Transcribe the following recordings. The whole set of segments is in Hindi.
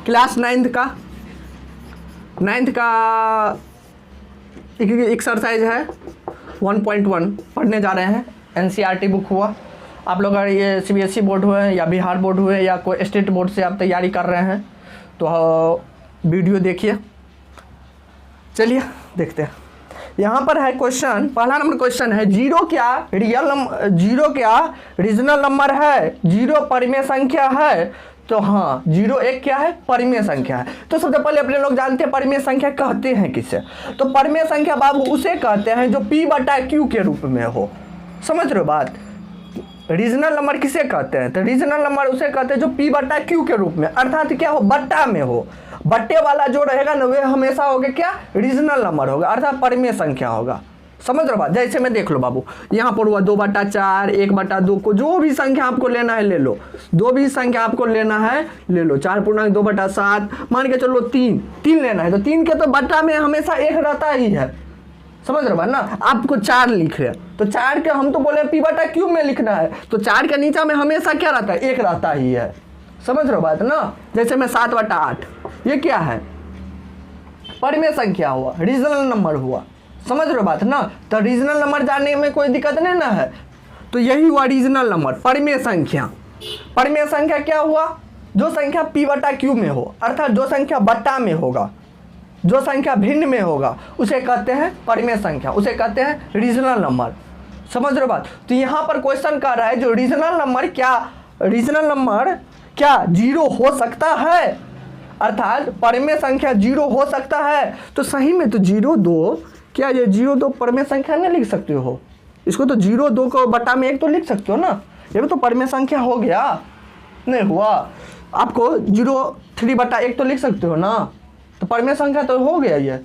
क्लास नाइन्थ का एक्सरसाइज है 1.1 पढ़ने जा रहे हैं। एनसीईआरटी बुक हुआ। आप लोग अगर ये सीबीएसई बोर्ड हुए या बिहार बोर्ड हुए या कोई स्टेट बोर्ड से आप तैयारी कर रहे हैं तो वीडियो देखिए। चलिए देखते हैं। यहाँ पर है क्वेश्चन, पहला नंबर क्वेश्चन है, जीरो क्या रीजनल नंबर है? जीरो परिमेय संख्या है? तो हाँ, जीरो एक क्या है? परिमेय संख्या है। तो सबसे पहले अपने लोग जानते हैं परिमेय संख्या कहते हैं किसे? तो परिमेय संख्या बाबू उसे कहते हैं जो P/Q के रूप में हो। समझ रहे हो बात? रीजनल नंबर किसे कहते हैं? तो रीजनल नंबर उसे कहते हैं जो P/Q के रूप में, अर्थात क्या हो? बट्टा में हो। बट्टे वाला जो रहेगा ना वह हमेशा होगा क्या? रीजनल नंबर होगा, अर्थात परिमेय संख्या होगा। समझ रहे हो बात? जैसे मैं देख लो बाबू, यहाँ पर हुआ 2/4, 1/2 को जो भी संख्या आपको लेना है ले लो, दो भी संख्या आपको लेना है ले लो। 4.2/7 मान के चलो 3 लेना है तो 3 के तो बट्टा में हमेशा 1 रहता ही है। समझ रहे हो बात ना? आपको 4 लिख रहे हैं तो 4 के हम तो बोले P/Q में लिखना है, तो 4 के नीचे में हमेशा क्या रहता है? 1 रहता ही है। समझ रहे हो बात ना? जैसे मैं 7/8, ये क्या है? परिमेय संख्या हुआ, रीजनल नंबर हुआ। समझ रहे हो बात ना? तो रीजनल नंबर जानने में कोई दिक्कत नहीं ना है। तो यही हुआ रीजनल नंबर, परिमेय संख्या। परिमेय संख्या क्या हुआ? जो संख्या P/Q में हो, अर्थात जो संख्या बट्टा में होगा, जो संख्या भिन्न में होगा उसे कहते हैं परिमेय संख्या, उसे कहते हैं रीजनल नंबर। समझ रहे हो बात? तो यहाँ पर क्वेश्चन कर रहा है जो रीजनल नंबर क्या जीरो हो सकता है? अर्थात परिमेय संख्या जीरो हो सकता है? तो सही में तो 0.2 क्या ये 0.2 परिमेय संख्या नहीं लिख सकते हो? इसको तो 0.2 को बट्टा में 1 तो लिख सकते हो ना? ये भी तो परिमेय संख्या हो गया, नहीं हुआ? आपको 0.3/1 तो लिख सकते हो ना? तो परिमेय संख्या तो हो गया ये।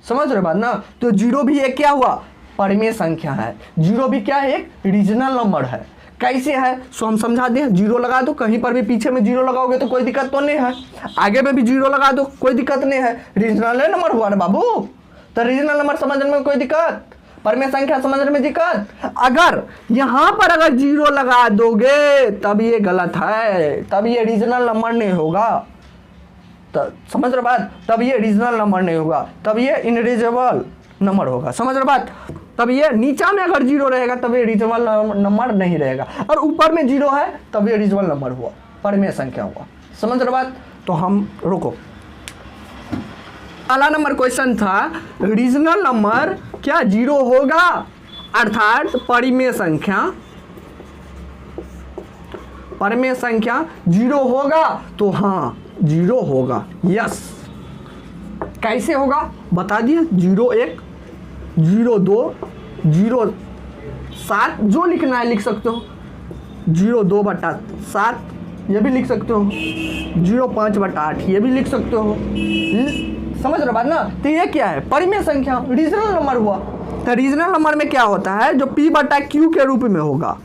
समझ रहे बात ना? तो 0 भी एक क्या हुआ? परिमेय संख्या है। 0 भी क्या है? एक रीजनल नंबर है। कैसे है सो हम समझा दें। 0 लगा दो, कहीं पर भी पीछे में 0 लगाओगे तो कोई दिक्कत तो नहीं है, आगे में भी 0 लगा दो कोई दिक्कत नहीं है। रीजनल नंबर हुआ ना बाबू? तो रीजनल नंबर समझने में कोई दिक्कत? परिमेय संख्या समझने में दिक्कत? अगर यहाँ पर अगर 0 लगा दोगे तब ये गलत है, तब ये रीजनल नंबर नहीं होगा। तो समझ रहे बात? तब ये रीजनल नंबर नहीं होगा, तब ये इनरीजनेबल नंबर होगा। समझ रहे बात? तब ये नीचा में अगर 0 रहेगा तब ये रीजनेबल नंबर नहीं रहेगा, और ऊपर में 0 है तब ये रीजनेबल नंबर हुआ, परिमेय संख्या हुआ। समझ रहे बात? तो हम रुको। पहला नंबर क्वेश्चन था रीजनल नंबर क्या 0 होगा? अर्थात परिमेय संख्या 0 होगा? तो हाँ 0 होगा, यस। कैसे होगा बता दिए? 0.1, 0.2, 0.7 जो लिखना है लिख सकते हो। 0.2/7 ये भी लिख सकते हो। 0.5/8 ये भी लिख सकते हो। समझ रहे बात ना? तो ये क्या है? परिमेय संख्या, रीजनल नंबर हुआ। तो रीजनल नंबर में क्या होता है? जो P/Q के रूप में होगा,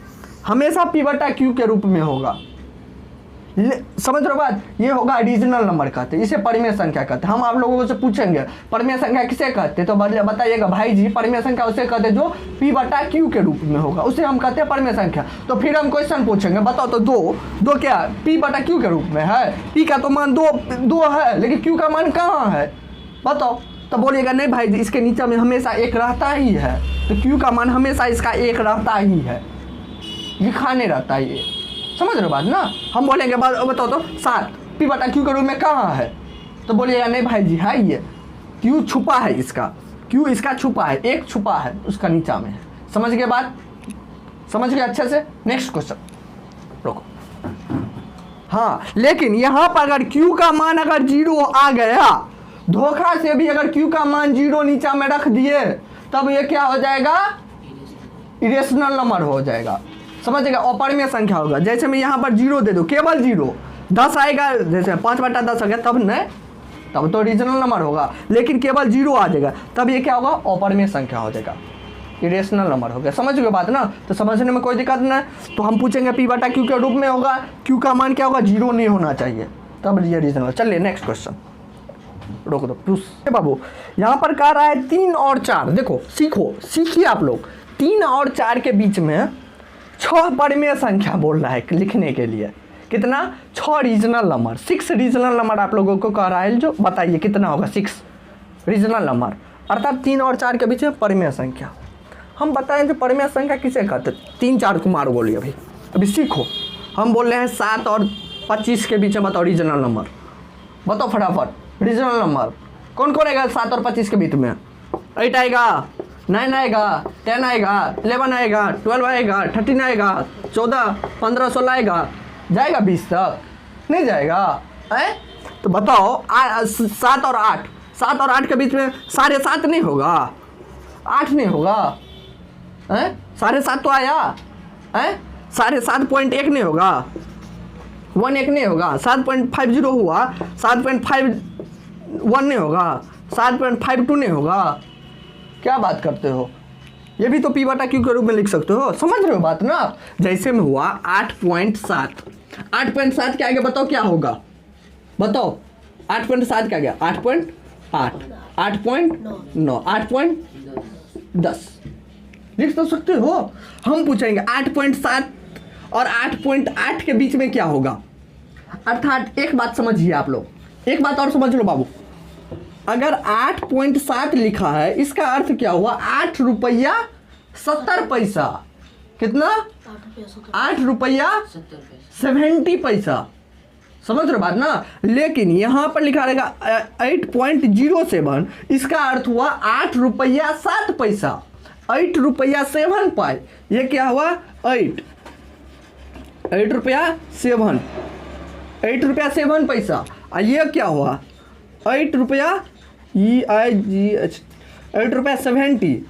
हमेशा P/Q के रूप में होगा। समझ रहे बात? ये होगा रीजनल नंबर कहते हैं, इसे परिमेय संख्या कहते हैं। हम आप लोगों से पूछेंगे परिमेय संख्या किसे कहते हैं, तो बताइएगा भाई जी परिमेय संख्या उसे कहते हैं जो P/Q के रूप में होगा, उसे हम कहते हैं परिमेय संख्या। तो फिर हम क्वेश्चन पूछेंगे, बताओ तो दो क्या P/Q के रूप में है? P का तो मान 2 है, लेकिन Q का मान कहाँ है बताओ? तो बोलिएगा नहीं भाई जी इसके नीचे में हमेशा 1 रहता ही है, तो Q का मान हमेशा इसका 1 रहता ही है, लिखा नहीं रहता ये। समझ रहे हो बात ना? हम बोलेंगे बताओ तो 7 P/Q के रूप में कहाँ है? तो बोलिएगा नहीं भाई जी है ये, Q छुपा है इसका, Q इसका छुपा है, 1 छुपा है उसका नीचा में है। समझ गए बात? समझ गए अच्छे से? नेक्स्ट क्वेश्चन रुको। हाँ लेकिन यहाँ पर अगर Q का मान अगर 0 आ गया, धोखा से भी अगर Q का मान 0 नीचा में रख दिए तब ये क्या हो जाएगा? इरेशनल नंबर हो जाएगा। समझिएगा? अपरिमेय संख्या होगा। जैसे मैं यहाँ पर 0 दे दूँ, केवल 0, 10 आएगा, जैसे 5/10 आ गया तब नहीं, तब तो रीजनल नंबर होगा, लेकिन केवल 0 आ जाएगा तब ये क्या होगा? अपरिमेय संख्या हो जाएगा, इरेशनल नंबर हो गया। समझ गए बात ना? तो समझने में कोई दिक्कत नहीं। तो हम पूछेंगे P/Q के रूप में होगा, Q का मान क्या होगा? 0 नहीं होना चाहिए, तब ये रीजनल। चलिए नेक्स्ट क्वेश्चन रोक दो बाबू। यहाँ पर कह रहा है 3 और 4, देखो सीखिए आप लोग। 3 और 4 के बीच में 6 परिमेय संख्या बोल रहा है लिखने के लिए। कितना 6 रीजनल नंबर, 6 रीजनल नंबर आप लोगों को कह रहा है, जो बताइए कितना होगा 6 रीजनल नंबर, अर्थात 3 और 4 के बीच में परिमेय संख्या। हम बताएं जो परिमेय संख्या किसे कहते हैं, 3 4 को मारो बोलिए अभी सीखो। हम बोल रहे हैं 7 और 25 के बीच में बताओ रीजनल नंबर, बताओ फटाफट रीजनल नंबर कौन कौन आएगा 7 और 25 के बीच में? 8 आएगा, 9 आएगा, 10 आएगा, 11 आएगा, 12 आएगा, 13 आएगा, 14 15 16 आएगा, जाएगा 20 तक नहीं जाएगा है? तो बताओ 7 और 8, 7 और 8 के बीच में 7.5 नहीं होगा, 8 नहीं होगा है? 7.5 तो आया है, 7.1 नहीं होगा, 1 नहीं होगा, 7.50 हुआ, 7.51 नहीं होगा, 7.52 नहीं होगा। क्या बात करते हो? ये भी तो पी बटा क्यू के रूप में लिख सकते हो, समझ रहे हो बात ना? जैसे में हुआ 8.7, 8.7 क्या आगे बताओ क्या होगा, बताओ 8.7 क्या गया 8.8, 8.9, 8.10 लिख तो सकते हो। हम पूछेंगे 8.7 और 8.8 के बीच में क्या होगा, अर्थात एक बात समझिए आप लोग, एक बात और समझ लो बाबू, अगर 8.7 लिखा है इसका अर्थ क्या हुआ 8 रुपया 70 पैसा, कितना 8 रुपया 70 पैसा, समझ रहे बात ना? लेकिन यहां पर लिखा रहेगा 8.07, इसका अर्थ हुआ 8 रुपया 7 पैसा, 8 रुपया 7 पाई, ये क्या हुआ 8 रुपया 7 पैसा, और ये क्या हुआ 8 रुपया 8 रुपया 70,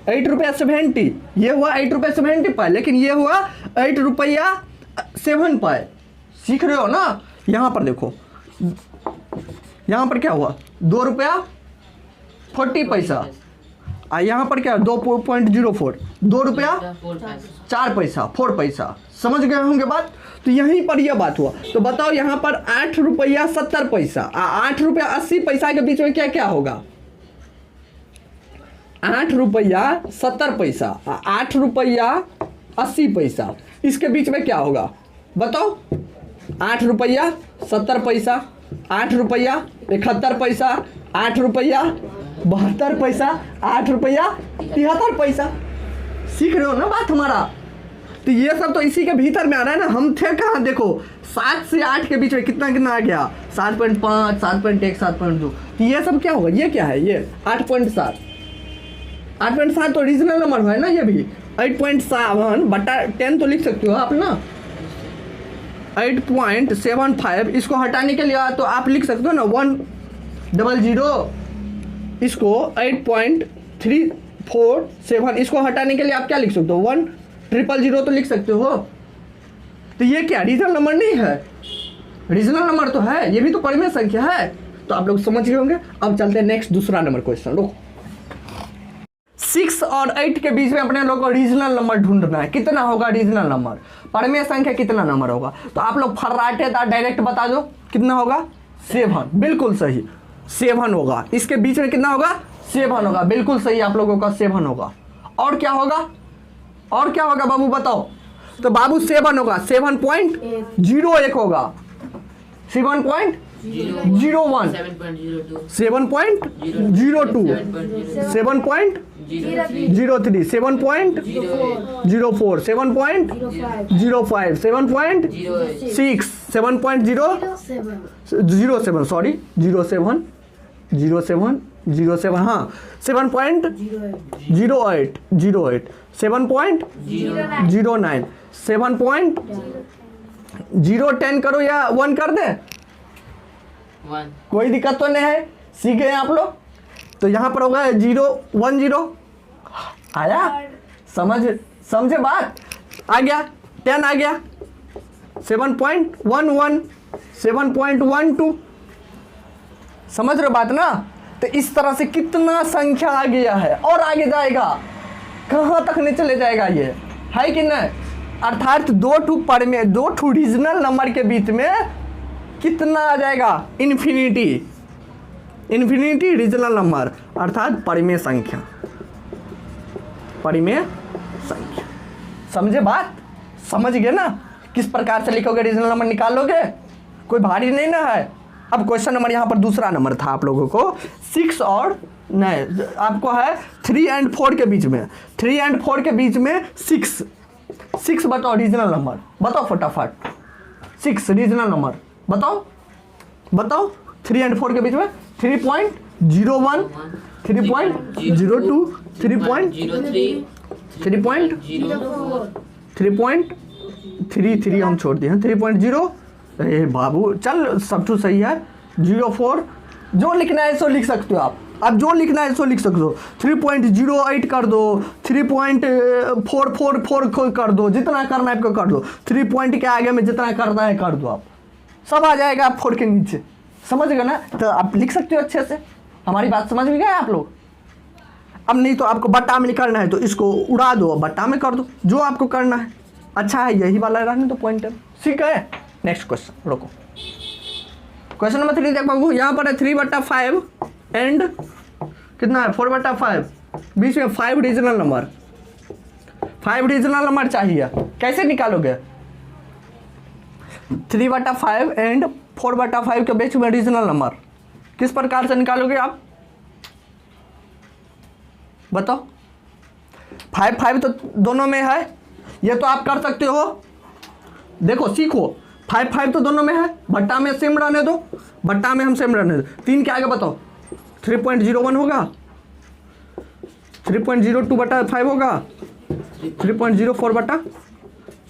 8 रुपया 70, ये हुआ 8 रुपया 70 पाई, लेकिन ये हुआ 8 रुपया 7 पाई। सीख रहे हो ना? यहाँ पर देखो, यहाँ पर क्या हुआ 2 रुपया 40 पैसा, और यहाँ पर क्या 2.04, 2 रुपया 4 पैसा, 4 पैसा, समझ गए होंगे बात? तो यहीं पर यह बात हुआ। तो बताओ यहाँ पर 8 रुपया 70 पैसा, 8 रुपया 80 पैसा के बीच में क्या क्या होगा, 8 रुपया 70 पैसा, 8 रुपया 80 पैसा, इसके बीच में क्या होगा बताओ? 8 रुपया 70 पैसा, 8 रुपया 71 पैसा, 8 रुपया 72 पैसा, 8 रुपया 73 पैसा। सीख रहे हो ना बात हमारा? तो ये सब तो इसी के भीतर में आ रहा है ना। हम थे कहाँ, देखो 7 से 8 के बीच में कितना कितना आ गया 7.5, 7.1, 7.2, तो ये सब क्या होगा, ये क्या है, ये 8.7, 8.7 तो रीजनल नंबर है ना, ये भी 8.7 बटा 10 तो लिख सकते हो आप ना, 8.75, इसको हटाने के लिए तो आप लिख सकते हो ना 100, इसको 8.347, इसको हटाने के लिए आप क्या लिख सकते हो 1000 तो लिख सकते हो। तो ये क्या रीजनल नंबर नहीं है, रीजनल नंबर तो है, ये भी तो परिमेय संख्या है। तो आप लोग समझ गए होंगे। अब चलते हैं नेक्स्ट दूसरा नंबर क्वेश्चन। रुको, 6 और 8 के बीच में अपने लोग को रीजनल नंबर ढूंढना है। कितना होगा रीजनल नंबर, परिमेय संख्या कितना नंबर होगा? तो आप लोग फर्राटेदार डायरेक्ट बता दो कितना होगा 7, बिल्कुल सही 7 होगा। इसके बीच में कितना होगा 7 होगा, बिल्कुल सही आप लोगों का 7 होगा। और क्या होगा, और क्या होगा बाबू बताओ? तो बाबू 7 होगा, 7.01 होगा, 7.01, 7.02, 7.03, 7.04, 7.05, 7.6, 7.07, सॉरी 07, हाँ 7.08, 7.09, 7.010 करो या 1 कर दे, 1, कोई दिक्कत तो नहीं है, सीख गए आप लोग। तो यहाँ पर होगा 010 आया, समझे बात? आ गया 10 आ गया, 7.11, 7.12, समझ रहे बात ना? तो इस तरह से कितना संख्या आ गया है और आगे जाएगा, कहाँ तक नहीं चले जाएगा, ये है कि नहीं? अर्थात 2 रीजनल नंबर के बीच में कितना आ जाएगा, इन्फिनिटी रीजनल नंबर, अर्थात परिमेय संख्या, परिमेय संख्या। समझे बात? समझ गए ना? किस प्रकार से लिखोगे रीजनल नंबर निकालोगे, कोई भारी नहीं ना है। अब क्वेश्चन नंबर यहाँ पर दूसरा नंबर था आप लोगों को 6 और नहीं, आपको है 3 और 4 के बीच में, 3 और 4 के बीच में 6 बताओ रीजनल नंबर, बताओ फटाफट 6 रीजनल नंबर बताओ 3 और 4 के बीच में 3.01, 3.02, 3.33 हम छोड़ दिए हैं, 3.0, अरे बाबू चल सब कुछ सही है, 04, जो लिखना है सो लिख सकते हो आप जो लिखना है सो लिख सकते हो, 3.08 कर दो, 3.444 कर दो, जितना करना है आपको कर दो, 3 पॉइंट के आगे में जितना करना है कर दो, आप सब आ जाएगा आप 4 के नीचे, समझ गए ना। तो आप लिख सकते हो अच्छे से, हमारी बात समझ में गए आप लोग। अब नहीं तो आपको बट्टा में करना है तो इसको उड़ा दो, बट्टा में कर दो, जो आपको करना है। अच्छा है यही वाला रहने तो पॉइंटर, ठीक है। नेक्स्ट क्वेश्चन, रुको क्वेश्चन नंबर 3 देख बाबू, यहाँ पर है 3/5 एंड कितना है 4/5, बीच में 5 रीजनल नंबर, 5 रीजनल नंबर चाहिए, कैसे निकालोगे 3/5 एंड 4/5 के बीच में रीजनल नंबर किस प्रकार से निकालोगे आप बताओ। 5 तो दोनों में है, ये तो आप कर सकते हो, देखो सीखो, 5 तो दोनों में है, बट्टा में सेम रहने दो, बट्टा में हम सेम रहने दो, 3 के आगे बताओ 3.01 होगा, 3.02/5 होगा, 3.04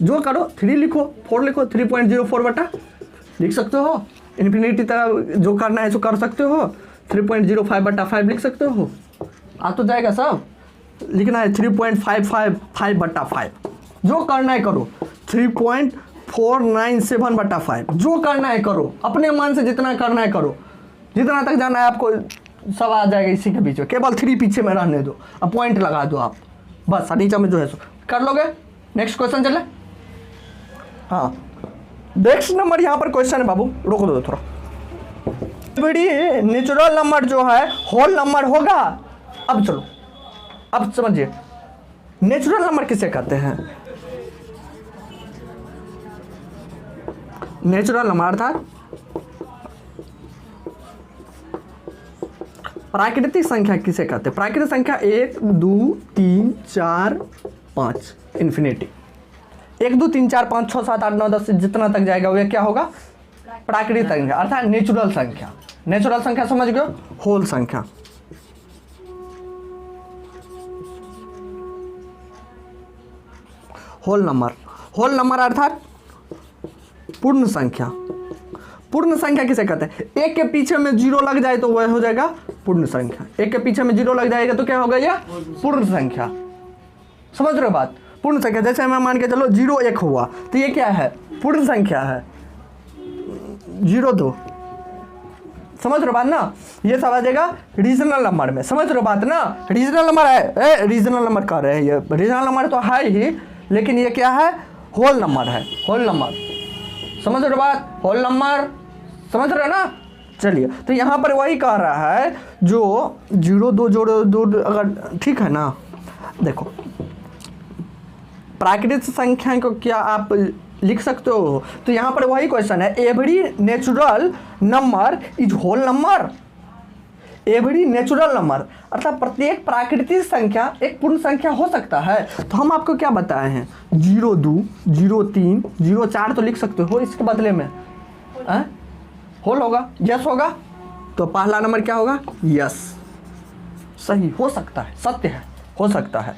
जो करो 3 लिखो 4 लिखो, 3.04 लिख सकते हो, इन्फिनिटी तक जो करना है सो कर सकते हो, 3.05/5 लिख सकते हो, आ तो जाएगा सब। लिखना है 3.555/5, जो करना है करो, 3.497/5, जो करना है करो, अपने मन से जितना करना है करो, जितना तक जाना है आपको सब आ जाएगा इसी के बीच में, केवल 3 पीछे में रहने दो, अब पॉइंट लगा दो आप, बस नीचे में जो है सो कर लोगे। नेक्स्ट क्वेश्चन चले, हाँ नेक्स्ट नंबर यहाँ पर क्वेश्चन है बाबू, रोक दो थोड़ा, बड़ी नेचुरल नंबर जो है होल नंबर होगा। अब चलो अब समझिए नेचुरल नंबर किसे कहते हैं, नेचुरल नंबर अर्थात प्राकृतिक संख्या किसे कहते हैं, प्राकृतिक संख्या 1 2 3 4 5 इन्फिनिटी, 1 2 3 4 5 6 7 8 9 10 जितना तक जाएगा वो क्या होगा प्राकृतिक संख्या अर्थात नेचुरल संख्या। नेचुरल संख्या समझ गए, होल संख्या, होल नंबर, होल नंबर अर्थात पूर्ण संख्या। पूर्ण संख्या किसे कहते हैं, एक के पीछे में 0 लग जाए तो वह हो जाएगा पूर्ण संख्या, एक के पीछे में 0 लग जाएगा तो क्या होगा यह पूर्ण संख्या, समझ रहे हो बात। पूर्ण संख्या जैसे मैं मान के चलो 0 1 हुआ तो ये क्या है पूर्ण संख्या है, 0 2, समझ रहे हो बात ना। ये सब आ जाएगा रीजनल नंबर में, समझ रहे हो बात ना। रीजनल नंबर है, रीजनल नंबर कर रहे हैं, ये रीजनल नंबर तो है ही, लेकिन ये क्या है होल नंबर है, होल नंबर, समझ रहे हो बात, होल नंबर समझ रहे हो ना। चलिए तो यहाँ पर वही कह रहा है जो 0 2 जोड़ो 2 अगर ठीक है ना। देखो प्राकृतिक संख्या को क्या आप लिख सकते हो, तो यहाँ पर वही क्वेश्चन है, every natural number is whole number, every natural number अर्थात प्रत्येक प्राकृतिक संख्या एक पूर्ण संख्या हो सकता है। तो हम आपको क्या बताए हैं 0 2 0 3 0 4 तो लिख सकते हो, इसके बदले में होल होगा, यस होगा, तो पहला नंबर क्या होगा यस, सही हो सकता है, सत्य है, हो सकता है,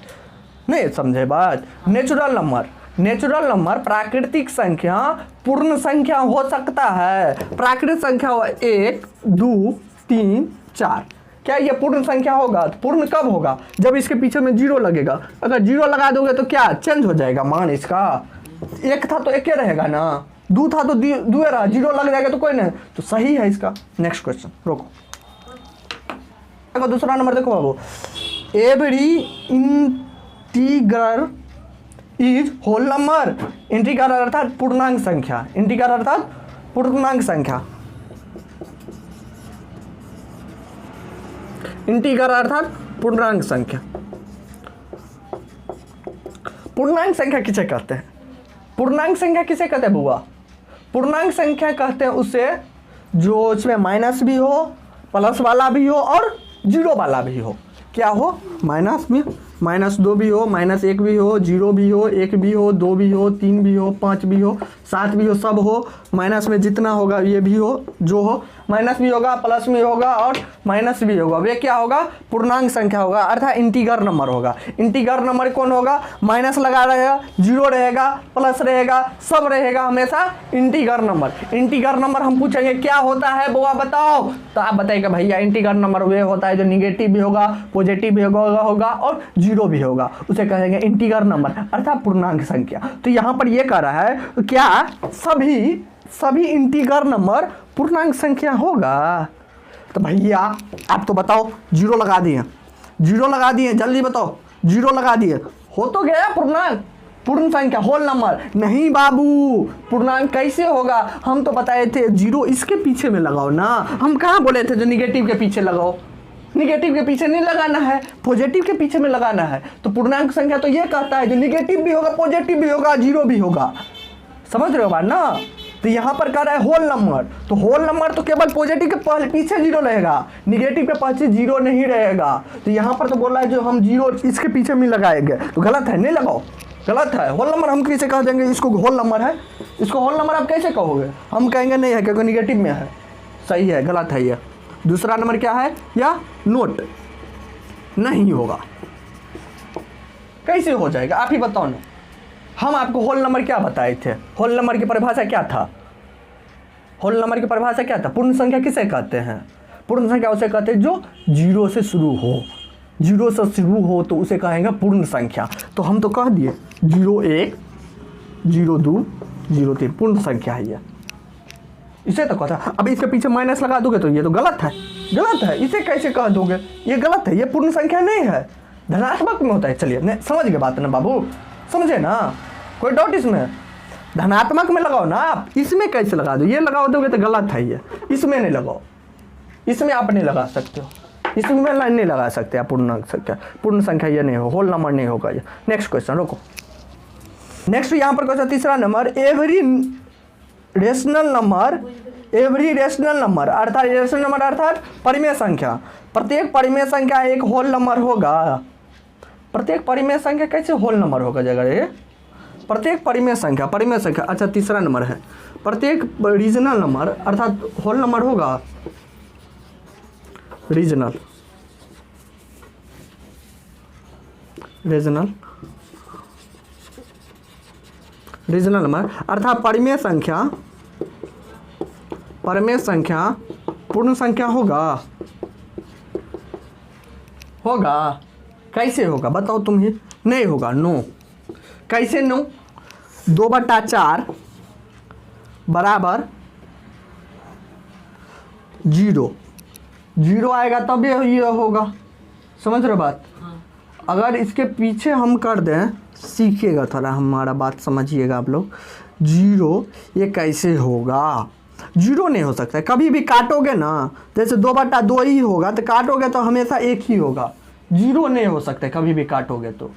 नहीं समझे बात। नेचुरल नंबर, नेचुरल नंबर प्राकृतिक संख्या पूर्ण संख्या हो सकता है, प्राकृतिक संख्या 1 2 3 4, क्या ये पूर्ण संख्या होगा, तो पूर्ण कब होगा जब इसके पीछे में 0 लगेगा, अगर 0 लगा दोगे तो क्या चेंज हो जाएगा मान इसका, 1 था तो 1 ही रहेगा ना, 2 था तो 2 रहा, 0 लग जाएगा तो कोई नहीं, तो सही है इसका। नेक्स्ट क्वेश्चन रोको, दूसरा नंबर देखो बाबू, every integral is whole number, integral अर्थात पूर्णांक संख्या, इंटीग्रल अर्थात पूर्णांक संख्या, इंटीग्रल अर्थात पूर्णांक संख्या। पूर्णांक संख्या किसे कहते हैं, पूर्णांक संख्या किसे कहते हैं बुआ? पूर्णांक संख्या कहते हैं उसे जो उसमें माइनस भी हो, प्लस वाला भी हो और जीरो वाला भी हो। क्या हो? माइनस में -2 भी हो, -1 भी हो, 0 भी हो, 1 भी हो, 2 भी हो, 3 भी हो, 5 भी हो, 7 भी हो, सब हो। माइनस में जितना होगा ये भी हो, जो हो माइनस भी होगा, प्लस भी होगा और माइनस भी होगा। वे क्या होगा? पूर्णांक संख्या होगा, अर्थात इंटीगर नंबर होगा। इंटीगर नंबर कौन होगा? माइनस लगा रहेगा, जीरो रहेगा, प्लस रहेगा, सब रहेगा, हमेशा इंटीगर नंबर। इंटीगर नंबर हम पूछेंगे क्या होता है बुआ बताओ, तो आप बताइएगा भैया इंटीगर नंबर वे होता है जो निगेटिव भी होगा, पॉजिटिव भी होगा और जीरो भी होगा, उसे कहेंगे इंटीगर नंबर अर्थात पूर्णांक संख्या। तो यहाँ पर ये कह रहा है क्या सभी इंटीगर नंबर पूर्णांक संख्या होगा? तो भैया आप तो बताओ, जीरो लगा दिए, जल्दी बताओ, जीरो लगा दिए, हो तो गया पूर्णांक, पूर्ण संख्या, होल नंबर। नहीं बाबू, पूर्णांक कैसे होगा? हम तो बताए थे जीरो इसके पीछे में लगाओ ना, हम कहाँ बोले थे जो निगेटिव के पीछे लगाओ? निगेटिव के पीछे नहीं लगाना है, पॉजिटिव के पीछे में लगाना है। तो पूर्णांक संख्या तो ये कहता है जो निगेटिव भी होगा, पॉजिटिव भी होगा, जीरो भी होगा। समझ रहे हो बात ना? तो यहाँ पर कह रहा है होल नंबर, तो होल नंबर तो केवल पॉजिटिव के पीछे जीरो रहेगा, निगेटिव के पीछे जीरो नहीं रहेगा। तो यहाँ पर तो बोल रहा है जो हम जीरो इसके पीछे में लगाएंगे, तो गलत है, नहीं लगाओ, गलत है। होल नंबर हम कैसे कह देंगे? इसको होल नंबर है, इसको होल नंबर आप कैसे कहोगे? हम कहेंगे नहीं है क्योंकि निगेटिव में है। सही है, गलत है ये। दूसरा नंबर क्या है? या नोट नहीं होगा। कैसे हो जाएगा आप ही बताओ ना। हम आपको होल नंबर क्या बताए थे? होल नंबर की परिभाषा क्या था? होल नंबर की परिभाषा क्या था? पूर्ण संख्या किसे कहते हैं? पूर्ण संख्या उसे कहते हैं जो जीरो से शुरू हो, जीरो से शुरू हो तो उसे कहेंगे पूर्ण संख्या। तो हम तो कह दिए 01, 02, 03 पूर्ण संख्या है ये, इसे तो कहता। अब इसके पीछे माइनस लगा दोगे तो ये तो गलत है, गलत है, इसे कैसे कह दोगे? ये गलत है, ये पूर्ण संख्या नहीं है, धनात्मक में होता है। चलिए समझ गए बात ना बाबू, समझे ना? कोई डाउट इसमें? धनात्मक में लगाओ ना आप, इसमें कैसे लगा दो? ये लगा दोगे तो गलत है ये, इसमें नहीं लगाओ, इसमें आप नहीं लगा सकते हो, इसमें लाइन नहीं लगा सकते आप। पूर्ण संख्या ये नहीं हो, होल नंबर नहीं होगा ये। नेक्स्ट क्वेश्चन रुको। नेक्स्ट यहाँ पर क्वेश्चन तीसरा नंबर, एवरी रेशनल नंबर अर्थात रेशनल नंबर अर्थात परिमेय संख्या, प्रत्येक परिमेय संख्या एक होल नंबर होगा। प्रत्येक परिमेय संख्या कैसे होल नंबर होगा जगह ये? प्रत्येक परिमेय संख्या अच्छा तीसरा नंबर है, प्रत्येक रीजनल नंबर अर्थात होल नंबर होगा। रीजनल नंबर अर्थात परिमेय संख्या पूर्ण संख्या होगा। कैसे होगा बताओ तुम ही? नहीं होगा, नो। कैसे नो? 2/4 बराबर 0 आएगा तब ये होगा। समझ रहे बात? अगर इसके पीछे हम कर दें, सीखिएगा थोड़ा, हमारा बात समझिएगा आप लोग। 0 ये कैसे होगा? 0 नहीं हो सकता है, कभी भी काटोगे ना, जैसे 2/2 ही होगा तो काटोगे तो हमेशा 1 ही होगा, 0 नहीं हो सकता है कभी भी काटोगे तो।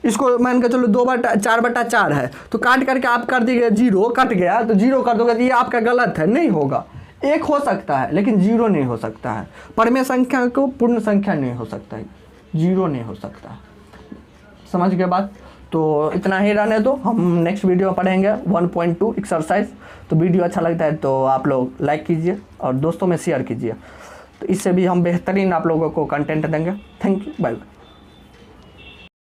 इसको मान के चलो 4/4 है तो काट करके आप कर दीजिए 0, कट गया तो 0 कर दोगे तो ये आपका गलत है, नहीं होगा। 1 हो सकता है लेकिन 0 नहीं हो सकता है। परिमेय संख्या को पूर्ण संख्या नहीं हो सकता है, 0 नहीं हो सकता। समझ गए बात? तो इतना ही रहने दो, हम नेक्स्ट वीडियो में पढ़ेंगे 1.2 एक्सरसाइज। तो वीडियो अच्छा लगता है तो आप लोग लाइक कीजिए और दोस्तों में शेयर कीजिए, तो इससे भी हम बेहतरीन आप लोगों को कंटेंट देंगे। Thank you, bye bye.